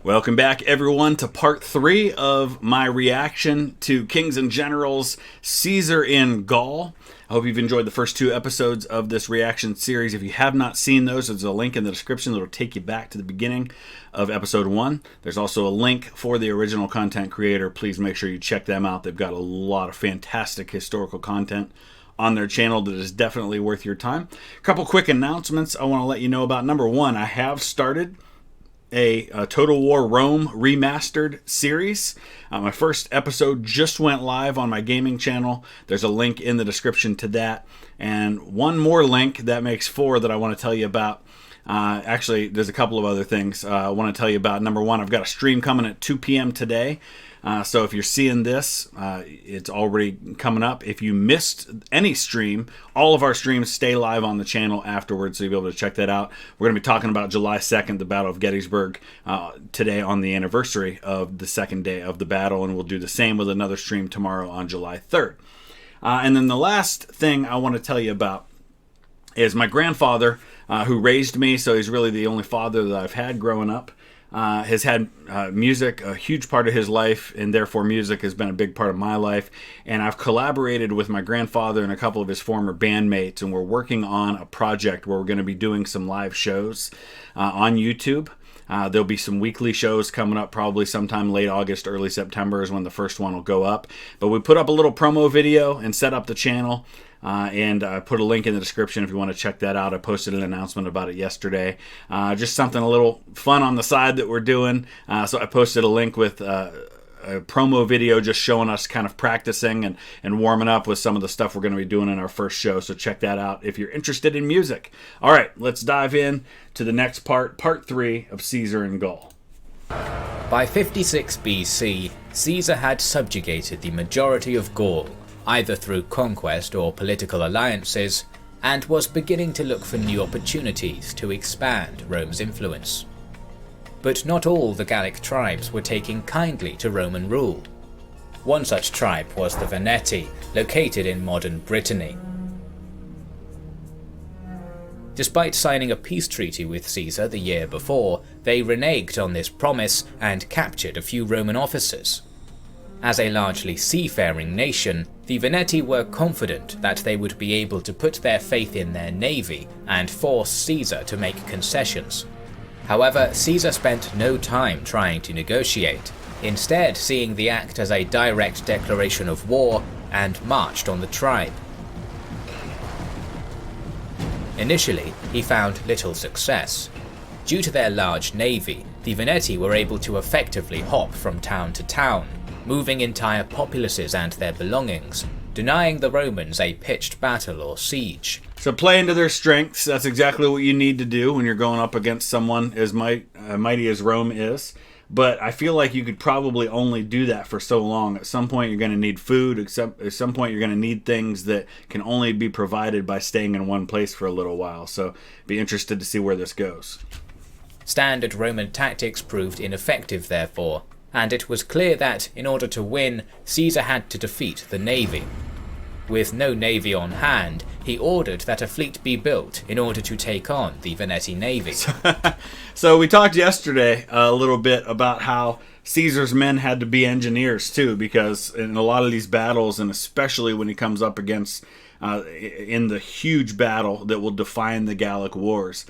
Welcome back, everyone, to part 3 of my reaction to Kings and Generals Caesar in Gaul. I hope you've enjoyed the first 2 episodes of this reaction series. If you have not seen those, there's a link in the description that will take you back to the beginning of episode 1. There's also a link for the original content creator. Please make sure you check them out. They've got a lot of fantastic historical content on their channel that is definitely worth your time. A couple quick announcements I want to let you know about. Number 1, I have started a Total War Rome remastered series. My first episode just went live on my gaming channel. There's a link in the description to that. And one more link, that makes 4, that I want to tell you about. Actually, there's a couple of other things I want to tell you about. Number 1, I've got a stream coming at 2 p.m. today. So if you're seeing this, it's already coming up. If you missed any stream, all of our streams stay live on the channel afterwards, so you'll be able to check that out. We're going to be talking about July 2nd, the Battle of Gettysburg, today on the anniversary of the second day of the battle, and we'll do the same with another stream tomorrow on July 3rd. And then the last thing I want to tell you about is my grandfather, who raised me, so he's really the only father that I've had growing up. Has had music a huge part of his life, and therefore music has been a big part of my life. And I've collaborated with my grandfather and a couple of his former bandmates, and we're working on a project where we're going to be doing some live shows on YouTube. There'll be some weekly shows coming up, probably sometime late August, early September is when the first one will go up. But we put up a little promo video and set up the channel. And I put a link in the description if you want to check that out. I posted an announcement about it yesterday. Just something a little fun on the side that we're doing. So I posted a link with a promo video just showing us kind of practicing and warming up with some of the stuff we're going to be doing in our first show. So check that out if you're interested in music. All right, let's dive in to the next part, part 3 of Caesar in Gaul. By 56 BC, Caesar had subjugated the majority of Gaul, either through conquest or political alliances, and was beginning to look for new opportunities to expand Rome's influence. But not all the Gallic tribes were taking kindly to Roman rule. One such tribe was the Veneti, located in modern Brittany. Despite signing a peace treaty with Caesar the year before, they reneged on this promise and captured a few Roman officers. As a largely seafaring nation, the Veneti were confident that they would be able to put their faith in their navy and force Caesar to make concessions. However, Caesar spent no time trying to negotiate, instead seeing the act as a direct declaration of war, and marched on the tribe. Initially, he found little success. Due to their large navy, the Veneti were able to effectively hop from town to town, moving entire populaces and their belongings, denying the Romans a pitched battle or siege. So play into their strengths. That's exactly what you need to do when you're going up against someone as mighty as Rome is. But I feel like you could probably only do that for so long. At some point you're going to need food. At some point you're going to need things that can only be provided by staying in one place for a little while. So be interested to see where this goes. Standard Roman tactics proved ineffective therefore, and it was clear that, in order to win, Caesar had to defeat the navy. With no navy on hand, he ordered that a fleet be built in order to take on the Veneti navy. So we talked yesterday a little bit about how Caesar's men had to be engineers too, because in a lot of these battles, and especially when he comes up against in the huge battle that will define the Gallic Wars,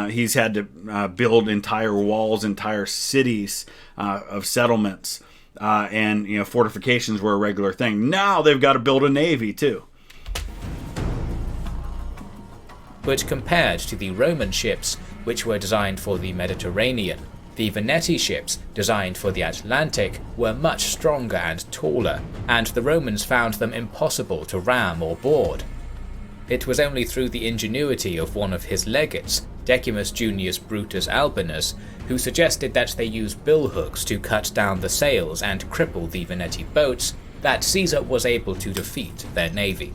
he's had to build entire walls, entire cities of settlements, and fortifications were a regular thing. Now they've got to build a navy too. But compared to the Roman ships, which were designed for the Mediterranean, the Veneti ships, designed for the Atlantic, were much stronger and taller, and the Romans found them impossible to ram or board. It was only through the ingenuity of one of his legates, Decimus Junius Brutus Albinus, who suggested that they use billhooks to cut down the sails and cripple the Veneti boats, that Caesar was able to defeat their navy.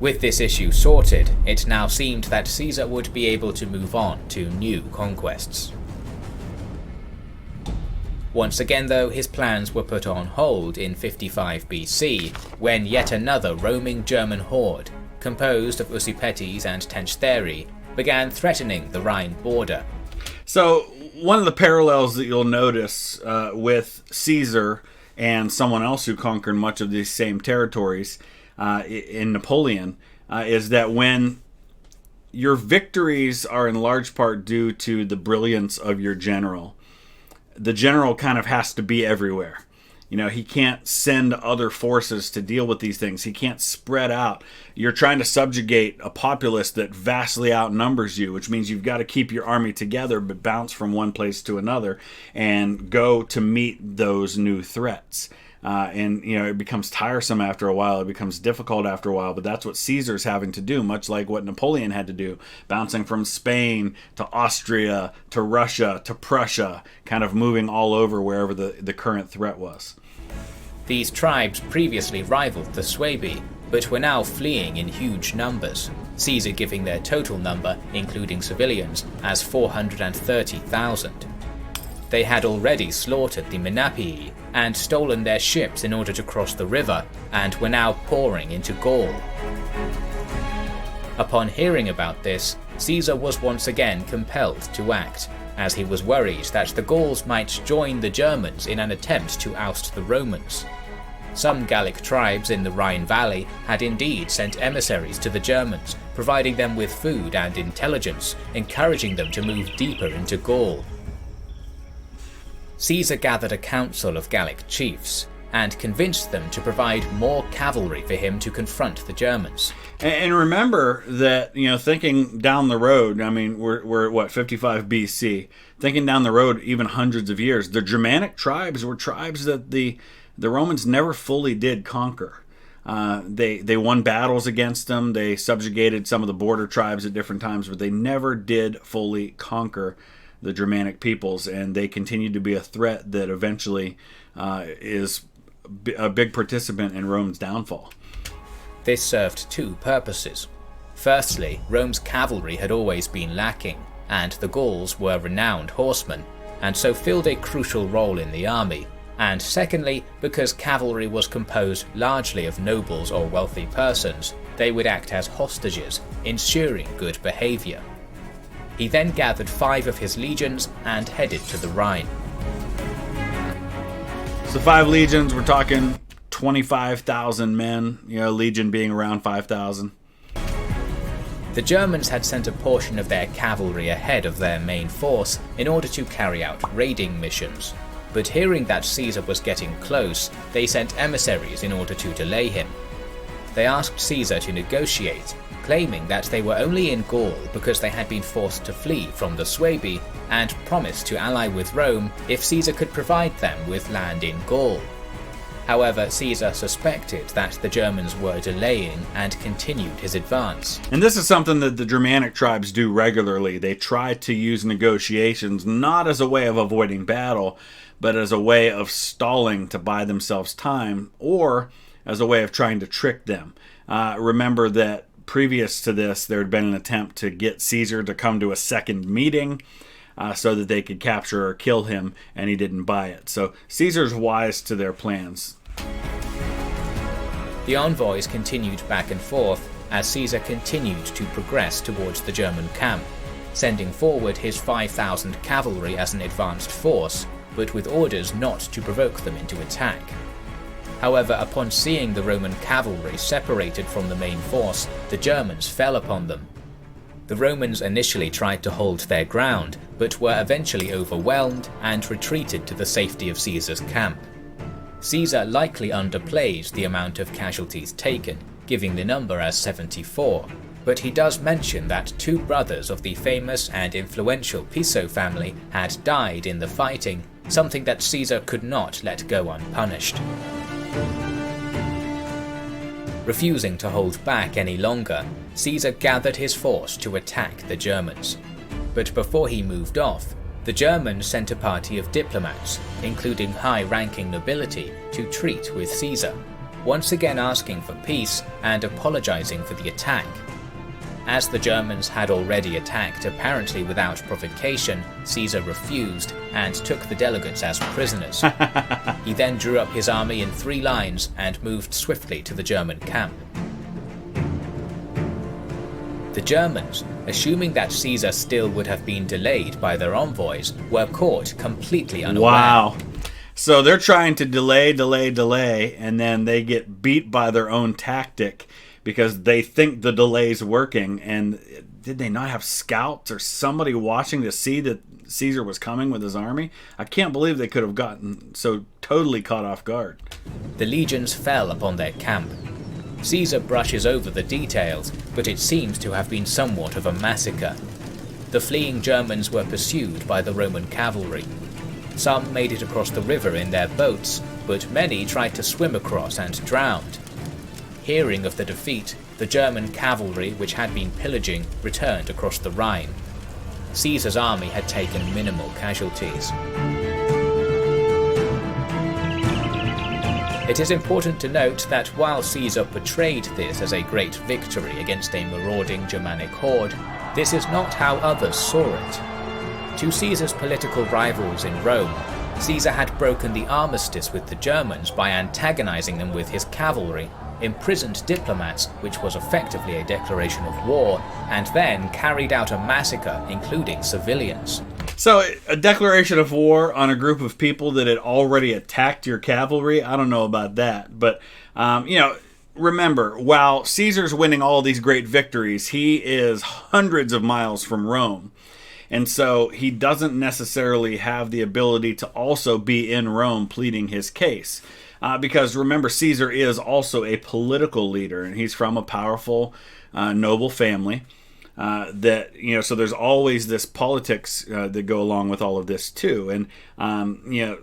With this issue sorted, it now seemed that Caesar would be able to move on to new conquests. Once again though, his plans were put on hold in 55 BC, when yet another roaming German horde, composed of Usipetes and Tenchtheri, began threatening the Rhine border. So one of the parallels that you'll notice with Caesar and someone else who conquered much of these same territories in Napoleon is that when your victories are in large part due to the brilliance of your general, the general kind of has to be everywhere. He can't send other forces to deal with these things. He can't spread out. You're trying to subjugate a populace that vastly outnumbers you, which means you've got to keep your army together but bounce from one place to another and go to meet those new threats. It becomes tiresome after a while. It becomes difficult after a while, but that's what Caesar's having to do, much like what Napoleon had to do, bouncing from Spain to Austria to Russia to Prussia, kind of moving all over wherever the current threat was. These tribes previously rivaled the Suebi, but were now fleeing in huge numbers, Caesar giving their total number, including civilians, as 430,000. They had already slaughtered the Menapii and stolen their ships in order to cross the river, and were now pouring into Gaul. Upon hearing about this, Caesar was once again compelled to act, as he was worried that the Gauls might join the Germans in an attempt to oust the Romans. Some Gallic tribes in the Rhine Valley had indeed sent emissaries to the Germans, providing them with food and intelligence, encouraging them to move deeper into Gaul. Caesar gathered a council of Gallic chiefs and convinced them to provide more cavalry for him to confront the Germans. And remember that, thinking down the road, we're 55 BC, thinking down the road even hundreds of years, the Germanic tribes were tribes that the Romans never fully did conquer. They won battles against them, they subjugated some of the border tribes at different times, but they never did fully conquer the Germanic peoples, and they continued to be a threat that eventually is a big participant in Rome's downfall. This served two purposes. Firstly, Rome's cavalry had always been lacking, and the Gauls were renowned horsemen, and so filled a crucial role in the army. And secondly, because cavalry was composed largely of nobles or wealthy persons, they would act as hostages, ensuring good behaviour. He then gathered 5 of his legions and headed to the Rhine. So 5 legions, we're talking 25,000 men, legion being around 5,000. The Germans had sent a portion of their cavalry ahead of their main force in order to carry out raiding missions, but hearing that Caesar was getting close, they sent emissaries in order to delay him. They asked Caesar to negotiate, claiming that they were only in Gaul because they had been forced to flee from the Suebi, and promised to ally with Rome if Caesar could provide them with land in Gaul. However, Caesar suspected that the Germans were delaying and continued his advance. And this is something that the Germanic tribes do regularly. They try to use negotiations not as a way of avoiding battle, but as a way of stalling to buy themselves time, or as a way of trying to trick them. Remember that previous to this, there had been an attempt to get Caesar to come to a second meeting so that they could capture or kill him, and he didn't buy it. So Caesar's wise to their plans. The envoys continued back and forth as Caesar continued to progress towards the German camp, sending forward his 5,000 cavalry as an advanced force, but with orders not to provoke them into attack. However, upon seeing the Roman cavalry separated from the main force, the Germans fell upon them. The Romans initially tried to hold their ground, but were eventually overwhelmed and retreated to the safety of Caesar's camp. Caesar likely underplays the amount of casualties taken, giving the number as 74, but he does mention that 2 brothers of the famous and influential Piso family had died in the fighting, something that Caesar could not let go unpunished. Refusing to hold back any longer, Caesar gathered his force to attack the Germans. But before he moved off, the Germans sent a party of diplomats, including high-ranking nobility, to treat with Caesar, once again asking for peace and apologizing for the attack. As the Germans had already attacked apparently without provocation, Caesar refused and took the delegates as prisoners. He then drew up his army in 3 lines and moved swiftly to the German camp. The Germans, assuming that Caesar still would have been delayed by their envoys, were caught completely unaware. Wow. So they're trying to delay, and then they get beat by their own tactic because they think the delay's working. And did they not have scouts or somebody watching to see that Caesar was coming with his army? I can't believe they could have gotten so totally caught off guard. The legions fell upon their camp. Caesar brushes over the details, but it seems to have been somewhat of a massacre. The fleeing Germans were pursued by the Roman cavalry. Some made it across the river in their boats, but many tried to swim across and drowned. Hearing of the defeat, the German cavalry, which had been pillaging, returned across the Rhine. Caesar's army had taken minimal casualties. It is important to note that while Caesar portrayed this as a great victory against a marauding Germanic horde, this is not how others saw it. To Caesar's political rivals in Rome, Caesar had broken the armistice with the Germans by antagonizing them with his cavalry, imprisoned diplomats, which was effectively a declaration of war, and then carried out a massacre, including civilians. So, a declaration of war on a group of people that had already attacked your cavalry? I don't know about that. But, remember, while Caesar's winning all these great victories, he is hundreds of miles from Rome. And so he doesn't necessarily have the ability to also be in Rome pleading his case. Because remember, Caesar is also a political leader, and he's from a powerful, noble family. So there's always this politics that go along with all of this too. And,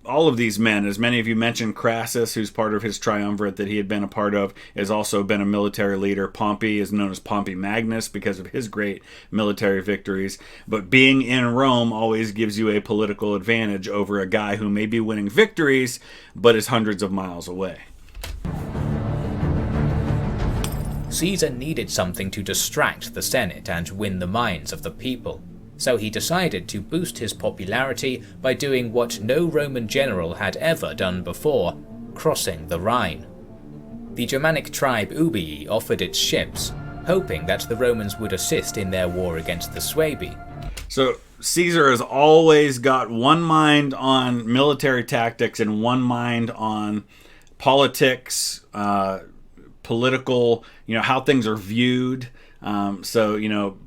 all of these men, as many of you mentioned, Crassus, who's part of his triumvirate that he had been a part of, has also been a military leader. Pompey is known as Pompey Magnus because of his great military victories. But being in Rome always gives you a political advantage over a guy who may be winning victories, but is hundreds of miles away. Caesar needed something to distract the Senate and win the minds of the people. So he decided to boost his popularity by doing what no Roman general had ever done before, crossing the Rhine. The Germanic tribe Ubii offered its ships, hoping that the Romans would assist in their war against the Suebi. So Caesar has always got one mind on military tactics and one mind on politics, political, how things are viewed.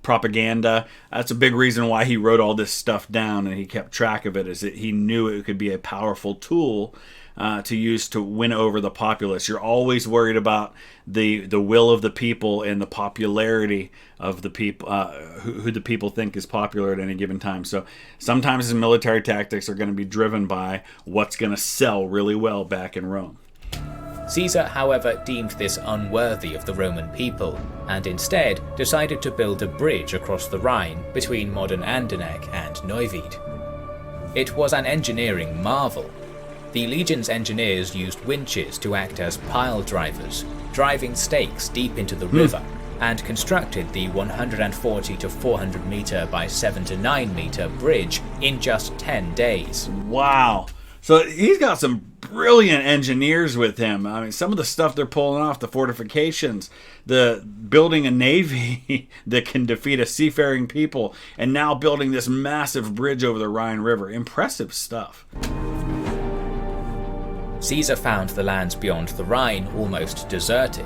Propaganda. That's a big reason why he wrote all this stuff down and he kept track of it, is that he knew it could be a powerful tool to use to win over the populace. You're always worried about the will of the people and the popularity of the people, who the people think is popular at any given time. So sometimes his military tactics are going to be driven by what's going to sell really well back in Rome. Caesar, however, deemed this unworthy of the Roman people, and instead decided to build a bridge across the Rhine between modern Andernach and Neuwied. It was an engineering marvel. The legion's engineers used winches to act as pile drivers, driving stakes deep into the river, and constructed the 140 to 400 meter by 7 to 9 meter bridge in just 10 days. Wow. So he's got some brilliant engineers with him. I mean, some of the stuff they're pulling off, the fortifications, the building a navy that can defeat a seafaring people, and now building this massive bridge over the Rhine River. Impressive stuff. Caesar found the lands beyond the Rhine almost deserted.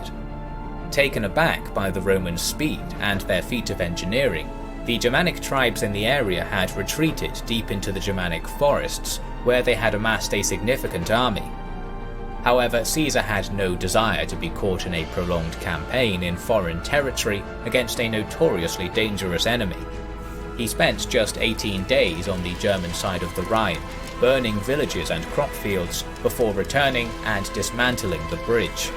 Taken aback by the Roman speed and their feat of engineering, the Germanic tribes in the area had retreated deep into the Germanic forests, where they had amassed a significant army. However, Caesar had no desire to be caught in a prolonged campaign in foreign territory against a notoriously dangerous enemy. He spent just 18 days on the German side of the Rhine, burning villages and crop fields before returning and dismantling the bridge.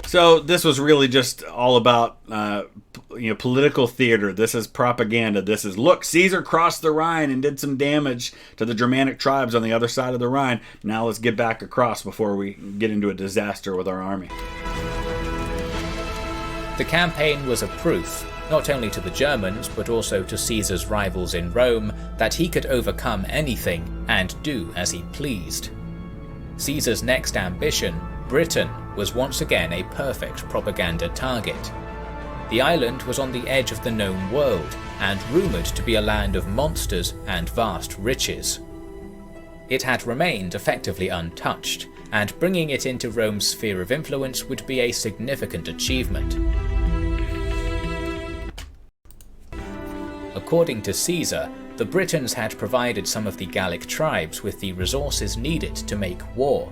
So this was really just all about political theater. This is propaganda. This is, look, Caesar crossed the Rhine and did some damage to the Germanic tribes on the other side of the Rhine. Now let's get back across before we get into a disaster with our army. The campaign was a proof, not only to the Germans but also to Caesar's rivals in Rome, that he could overcome anything and do as he pleased. Caesar's next ambition, Britain, was once again a perfect propaganda target. The island was on the edge of the known world and rumoured to be a land of monsters and vast riches. It had remained effectively untouched, and bringing it into Rome's sphere of influence would be a significant achievement. According to Caesar, the Britons had provided some of the Gallic tribes with the resources needed to make war.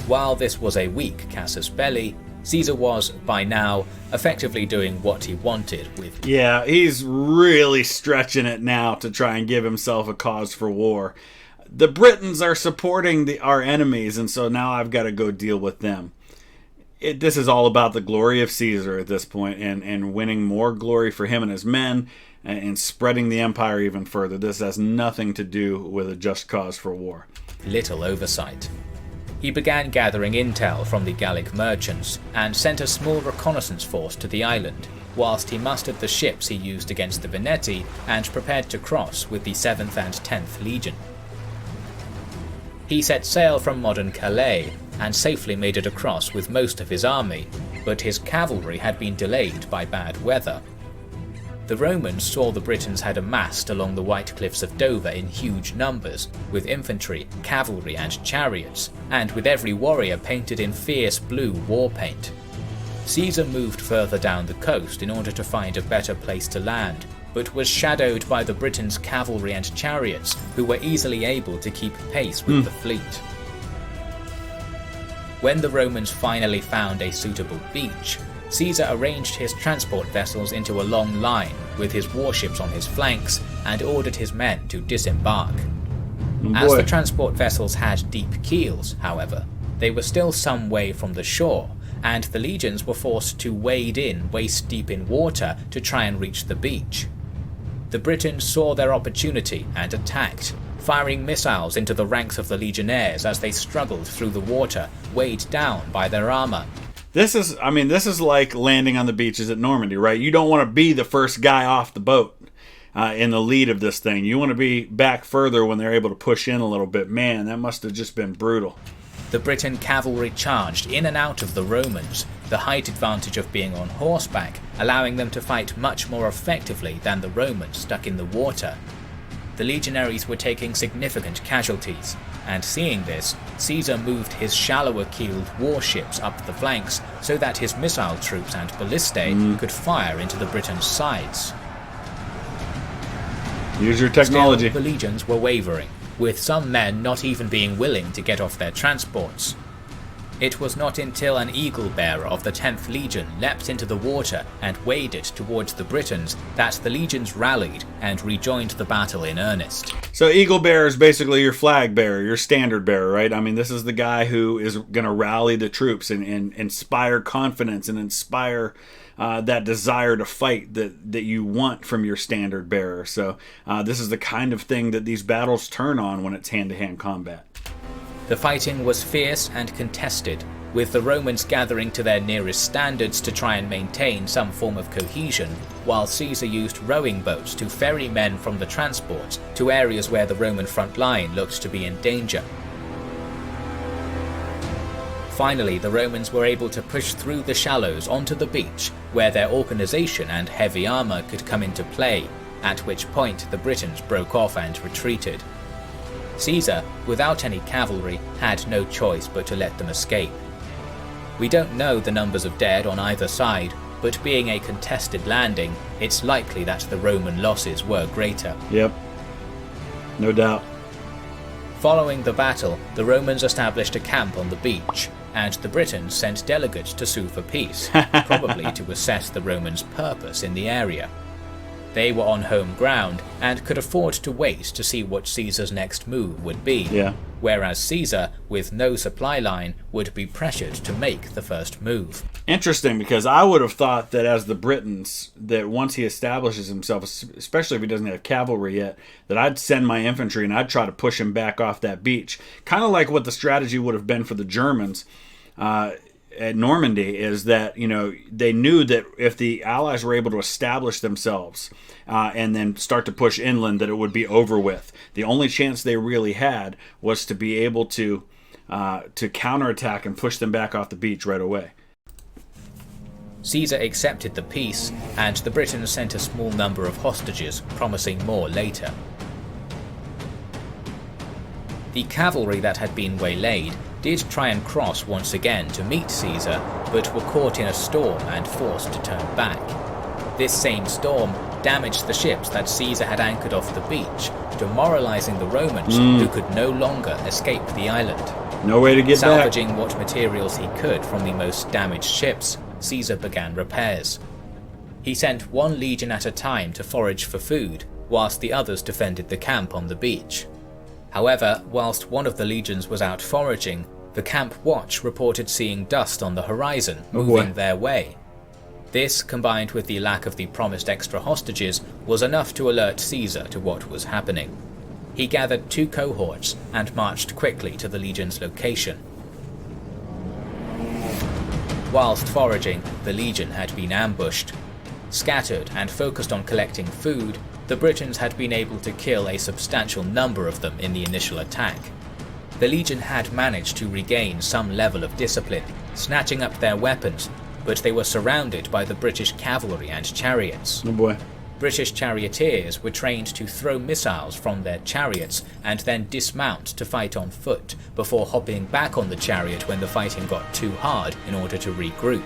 While this was a weak casus belli, Caesar was, by now, effectively doing what he wanted with... Yeah, he's really stretching it now to try and give himself a cause for war. The Britons are supporting our enemies, and so now I've got to go deal with them. This is all about the glory of Caesar at this point, and winning more glory for him and his men, and spreading the empire even further. This has nothing to do with a just cause for war. Little oversight. He began gathering intel from the Gallic merchants and sent a small reconnaissance force to the island, whilst he mustered the ships he used against the Veneti and prepared to cross with the 7th and 10th Legion. He set sail from modern Calais and safely made it across with most of his army, but his cavalry had been delayed by bad weather. The Romans saw the Britons had amassed along the White Cliffs of Dover in huge numbers, with infantry, cavalry and chariots, and with every warrior painted in fierce blue war paint. Caesar moved further down the coast in order to find a better place to land, but was shadowed by the Britons' cavalry and chariots, who were easily able to keep pace with the fleet. When the Romans finally found a suitable beach, Caesar arranged his transport vessels into a long line with his warships on his flanks and ordered his men to disembark. As the transport vessels had deep keels, however, they were still some way from the shore, and the legions were forced to wade in waist deep in water to try and reach the beach. The Britons saw their opportunity and attacked, firing missiles into the ranks of the legionnaires as they struggled through the water, weighed down by their armour. This is like landing on the beaches at Normandy, right? You don't want to be the first guy off the boat in the lead of this thing. You want to be back further when they're able to push in a little bit. Man, that must have just been brutal. The Briton cavalry charged in and out of the Romans, the height advantage of being on horseback, allowing them to fight much more effectively than the Romans stuck in the water. The legionaries were taking significant casualties, and seeing this, Caesar moved his shallower-keeled warships up the flanks so that his missile troops and ballistae could fire into the Britons' sides. Use your technology. Still, the legions were wavering, with some men not even being willing to get off their transports. It was not until an eagle-bearer of the 10th Legion leapt into the water and waded towards the Britons that the legions rallied and rejoined the battle in earnest. So eagle bearer is basically your flag bearer, your standard bearer, right? I mean, this is the guy who is going to rally the troops and inspire confidence and inspire that desire to fight that you want from your standard bearer. So this is the kind of thing that these battles turn on when it's hand-to-hand combat. The fighting was fierce and contested, with the Romans gathering to their nearest standards to try and maintain some form of cohesion, while Caesar used rowing boats to ferry men from the transports to areas where the Roman front line looked to be in danger. Finally, the Romans were able to push through the shallows onto the beach, where their organisation and heavy armour could come into play, at which point the Britons broke off and retreated. Caesar, without any cavalry, had no choice but to let them escape. We don't know the numbers of dead on either side, but being a contested landing, it's likely that the Roman losses were greater. Yep, no doubt. Following the battle, the Romans established a camp on the beach, and the Britons sent delegates to sue for peace, probably to assess the Romans' purpose in the area. They were on home ground and could afford to wait to see what Caesar's next move would be, whereas Caesar, with no supply line, would be pressured to make the first move. Interesting, because I would have thought that as the Britons, that once he establishes himself, especially if he doesn't have cavalry yet, that I'd send my infantry and I'd try to push him back off that beach. Kind of like what the strategy would have been for the Germans at Normandy, is that, you know, they knew that if the Allies were able to establish themselves and then start to push inland, that it would be over with. The only chance they really had was to be able to counterattack and push them back off the beach right away. Caesar accepted the peace, and the Britons sent a small number of hostages, promising more later. The cavalry that had been waylaid did try and cross once again to meet Caesar, but were caught in a storm and forced to turn back. This same storm damaged the ships that Caesar had anchored off the beach, demoralizing the Romans, who could no longer escape the island. No way to get back. Salvaging what materials he could from the most damaged ships, Caesar began repairs. He sent one legion at a time to forage for food, whilst the others defended the camp on the beach. However, whilst one of the legions was out foraging, the camp watch reported seeing dust on the horizon moving their way. This, combined with the lack of the promised extra hostages, was enough to alert Caesar to what was happening. He gathered 2 cohorts and marched quickly to the legion's location. Whilst foraging, the legion had been ambushed. Scattered and focused on collecting food, the Britons had been able to kill a substantial number of them in the initial attack. The legion had managed to regain some level of discipline, snatching up their weapons, but they were surrounded by the British cavalry and chariots. Oh boy. British charioteers were trained to throw missiles from their chariots and then dismount to fight on foot, before hopping back on the chariot when the fighting got too hard in order to regroup.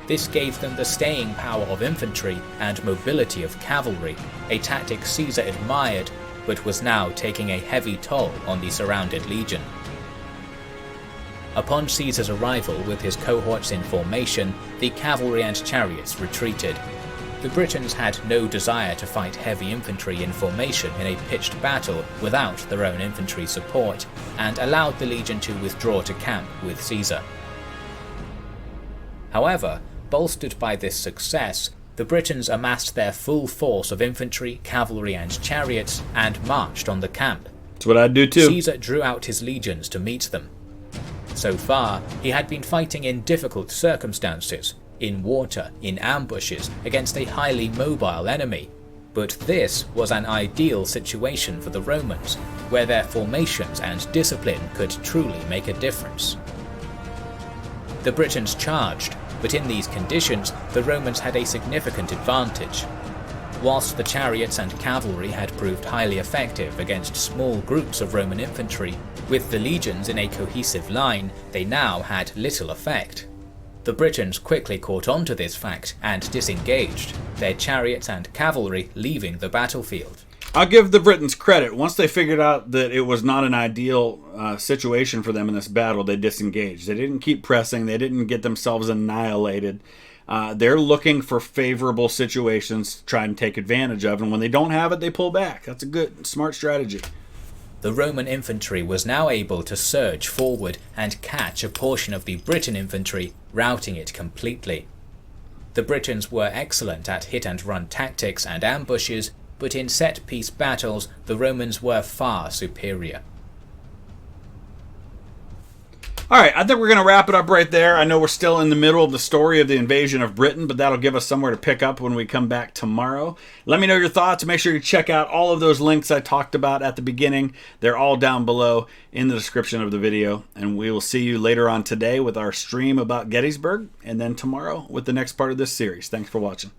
This gave them the staying power of infantry and mobility of cavalry, a tactic Caesar admired, but was now taking a heavy toll on the surrounded legion. Upon Caesar's arrival with his cohorts in formation, the cavalry and chariots retreated. The Britons had no desire to fight heavy infantry in formation in a pitched battle without their own infantry support, and allowed the legion to withdraw to camp with Caesar. However, bolstered by this success, the Britons amassed their full force of infantry, cavalry and chariots and marched on the camp. That's what I'd do too. Caesar drew out his legions to meet them. So far, he had been fighting in difficult circumstances, in water, in ambushes, against a highly mobile enemy. But this was an ideal situation for the Romans, where their formations and discipline could truly make a difference. The Britons charged, but in these conditions, the Romans had a significant advantage. Whilst the chariots and cavalry had proved highly effective against small groups of Roman infantry, with the legions in a cohesive line, they now had little effect. The Britons quickly caught on to this fact and disengaged, their chariots and cavalry leaving the battlefield. I'll give the Britons credit. Once they figured out that it was not an ideal situation for them in this battle, they disengaged. They didn't keep pressing. They didn't get themselves annihilated. They're looking for favorable situations to try and take advantage of, and when they don't have it, they pull back. That's a good, smart strategy. The Roman infantry was now able to surge forward and catch a portion of the Briton infantry, routing it completely. The Britons were excellent at hit-and-run tactics and ambushes, but in set-piece battles, the Romans were far superior. Alright, I think we're going to wrap it up right there. I know we're still in the middle of the story of the invasion of Britain, but that'll give us somewhere to pick up when we come back tomorrow. Let me know your thoughts. Make sure you check out all of those links I talked about at the beginning. They're all down below in the description of the video. And we will see you later on today with our stream about Gettysburg, and then tomorrow with the next part of this series. Thanks for watching.